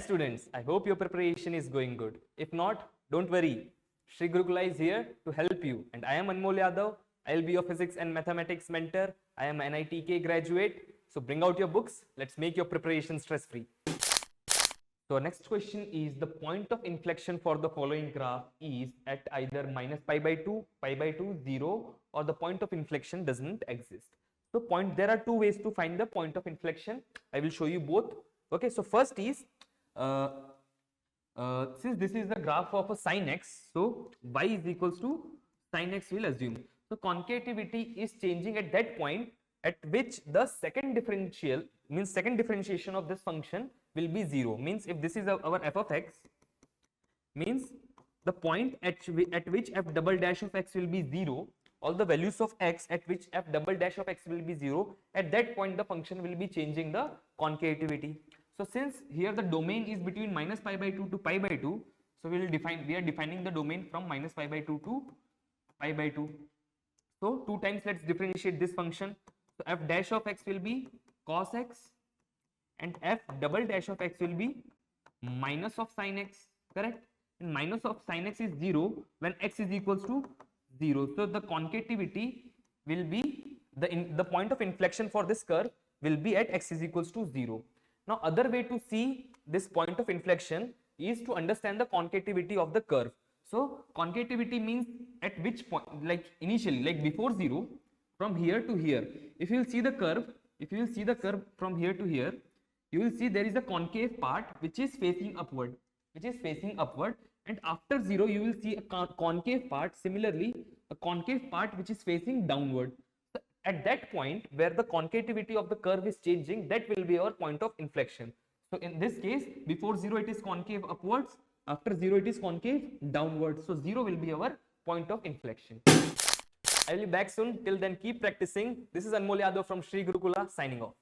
students, I hope your preparation is going good. If not, don't worry. Sri Gurukula is here to help you. And I am Anmol Yadav. I will be your physics and mathematics mentor. I am an NEET graduate. So bring out your books. Let's make your preparation stress-free. So next question is, the point of inflection for the following graph is at either minus pi by 2, 0, or the point of inflection doesn't exist. So there are two ways to find the point of inflection. I will show you both. Okay, so first is, since this is the graph of a sine x, so y is equals to sine x we'll assume. So concavity is changing at that point at which the second differentiation of this function will be 0. Means if this is our f of x, means the point at which f double dash of x will be 0, all the values of x at which f double dash of x will be 0, at that point the function will be changing the concavity. So since here the domain is between minus pi by 2 to pi by 2, so we are defining the domain from minus pi by 2 to pi by 2. So 2 times let's differentiate this function. So f dash of x will be cos x and f double dash of x will be minus of sin x, correct? And minus of sin x is 0 when x is equals to 0. So the concavity will be, the point of inflection for this curve will be at x is equals to 0. Now other way to see this point of inflection is to understand the concavity of the curve. So concavity means at which point, like initially, like before 0, from here to here. If you will see the curve, from here to here, you will see there is a concave part which is facing upward, and after 0 you will see a concave part, similarly a concave part which is facing downward. So at that point where the concavity of the curve is changing, that will be our point of inflection. So in this case, before 0 it is concave upwards, after 0 it is concave downwards. So 0 will be our point of inflection. I will be back soon. Till then, keep practicing. This is Anmol Yadav from Sri Gurukula signing off.